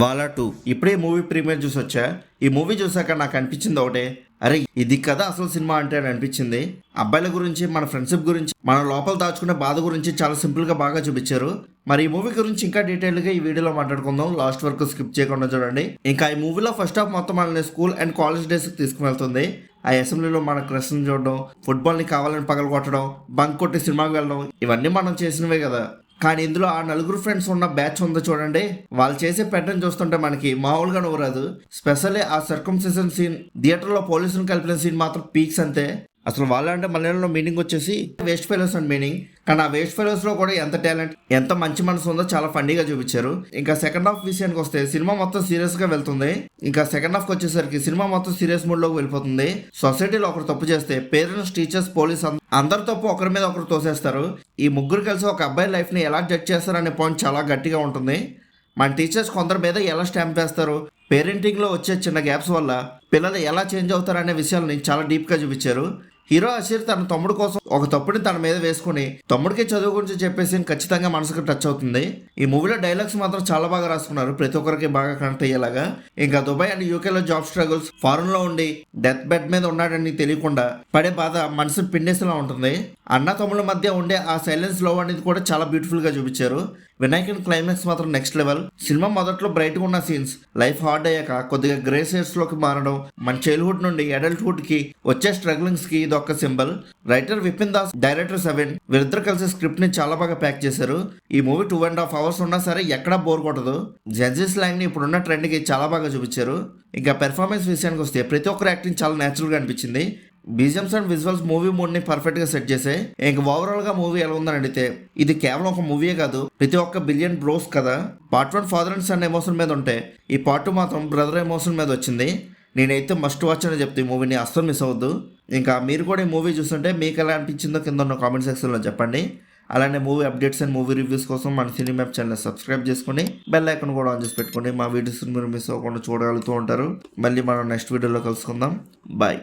వాలా 2 ఇప్పుడే movie premier చూసి వచ్చా. ఈ మూవీ చూసాక నాకు అనిపించింది ఒకటే, అరే ఇది కదా అసలు సినిమా అంటే అని అనిపించింది. అబ్బాయిల గురించి, మన ఫ్రెండ్షిప్ గురించి, మన లోపల దాచుకునే బాధ గురించి చాలా సింపుల్గా బాగా చూపించారు. మరి ఈ మూవీ గురించి ఇంకా డీటెయిల్గా ఈ వీడియోలో మాట్లాడుకుందాం. లాస్ట్ వరకు స్కిప్ చేయకుండా చూడండి. ఇంకా ఈ మూవీలో ఫస్ట్ హాఫ్ మొత్తం మనల్ని స్కూల్ అండ్ కాలేజ్ డేస్కి తీసుకువెళ్తుంది. ఆ అసెంబ్లీలో మన క్రష్ని చూడడం, ఫుట్బాల్ని కావాలని పగలగొట్టడం, బంక్ కొట్టి సినిమాకి వెళ్ళడం, ఇవన్నీ మనం చేసినవే కదా. కానీ ఇందులో ఆ నలుగురు ఫ్రెండ్స్ ఉన్న బ్యాచ్ ఉందో చూడండి, వాళ్ళు చేసే ప్యాటర్న్ చూస్తుంటే మనకి మామూలుగా నవ్వు రాదు. స్పెషల్లీ ఆ సర్కంసిజన్ సీన్, థియేటర్లో పోలీసులను కలిపిన సీన్ మాత్రం పీక్స్ అంతే. అసలు వాళ్ళంటే మలయాళంలో మీనింగ్ వచ్చేసి వేస్ట్ ఫెలోస్ అండ్ మీనింగ్. కానీ ఆ వేస్ట్ ఫెలోస్ లో కూడా ఎంత టాలెంట్, ఎంత మంచి మనసు ఉందో చాలా ఫన్నీగా చూపించారు. ఇంకా సెకండ్ హాఫ్ విషయానికి వస్తే సినిమా మొత్తం సీరియస్ గా వెళ్తుంది. ఇంకా సెకండ్ హాఫ్ వచ్చేసరికి సినిమా మొత్తం సీరియస్ మూడ్ లోకి వెళ్ళిపోతుంది. సొసైటీలో ఒకరు తప్పు చేస్తే పేరెంట్స్, టీచర్స్, పోలీస్ అందరు తప్పు ఒకరి మీద ఒకరు తోసేస్తారు. ఈ ముగ్గురు కలిసి ఒక అబ్బాయి లైఫ్ ని ఎలా జడ్జ్ చేస్తారనే పాయింట్ చాలా గట్టిగా ఉంటుంది. మన టీచర్స్ కొందరి మీద ఎలా స్టాంప్ వేస్తారు, పేరెంటింగ్లో వచ్చే చిన్న గ్యాప్స్ వల్ల పిల్లలు ఎలా చేంజ్ అవుతారనే విషయాలని చాలా డీప్గా చూపించారు. హీరో అషీర్ తన తమ్ముడు కోసం ఒక తప్పుని తన మీద వేసుకుని తమ్ముడికి చదువు గురించి చెప్పేసి ఖచ్చితంగా మనసుకు టచ్ అవుతుంది. ఈ మూవీలో డైలాగ్స్ మాత్రం చాలా బాగా రాసుకున్నారు, ప్రతి ఒక్కరికి బాగా కనెక్ట్ అయ్యేలాగా. ఇంకా దుబాయ్ అండ్ యూకేలో జాబ్ స్ట్రగుల్స్, ఫారెన్ లో ఉండి డెత్ బెడ్ మీద ఉన్నాడని తెలియకుండా పడే బాధ మనసు పిండేసేలా ఉంటుంది. అన్న తమ్ముళ్ళ మధ్య ఉండే ఆ సైలెన్స్ లవ్ అనేది కూడా చాలా బ్యూటిఫుల్ గా చూపించారు. వినాయకుని క్లైమాక్స్ మాత్రం నెక్స్ట్ లెవెల్. సినిమా మొదట్లో బ్రైట్ గా ఉన్న సీన్స్ లైఫ్ హార్డ్ అయ్యాక కొద్దిగా గ్రే షేడ్స్ లోకి మారడం, మన చైల్డ్హుడ్ నుండి అడల్ట్హుడ్ కి వచ్చే స్ట్రగ్లింగ్స్ కి ఇది ఒక symbol. Writer Vipin Das, director seven, వీరిద్దరు కలిసి స్క్రిప్ట్ ని చాలా బాగా ప్యాక్ చేశారు. ఈ మూవీ 2.5 hours ఉన్నా సరే ఎక్కడా బోర్ కొట్టదు. జెన్జీ స్లాంగ్ ని ఇప్పుడున్న ట్రెండ్ కి చాలా బాగా చూపించారు. ఇంకా పెర్ఫార్మెన్స్ విషయానికి వస్తే ప్రతి ఒక్కరు యాక్టింగ్ చాలా నేచురల్ గా అనిపించింది. BGMs and visuals movie mood ని పర్ఫెక్ట్ గా సెట్ చేసే. ఇంకా ఓవరాల్ గా మూవీ ఎలా ఉందని అడిగితే ఇది కేవలం ఒక మూవీయే కాదు, ప్రతి ఒక్క బిలియన్ బ్రోస్ కదా. Part 1 father and son emotion మీద ఉంటే ఈ పార్ట్ 2 మాత్రం బ్రదర్ ఎమోషన్ మీద వచ్చింది. నేనైతే మస్ట్ వాచ్ అని చెప్తే ఈ మూవీని అస్సలు మిస్ అవ్వద్దు. ఇంకా మీరు కూడా ఈ మూవీ చూస్తుంటే మీకు ఎలా అనిపించిందో కింద ఉన్న కామెంట్ సెక్షన్లో చెప్పండి. అలానే movie updates and movie reviews కోసం మన సినీ మ్యాప్ ఛానల్ సబ్స్క్రైబ్ చేసుకుని బెల్ ఐకాన్ కూడా ఆన్ చేసి పెట్టుకోండి. మా వీడియోస్ మీరు మిస్ అవ్వకుండా చూడగలుగుతూ ఉంటారు. మళ్ళీ మనం నెక్స్ట్ వీడియోలో కలుసుకుందాం. బాయ్.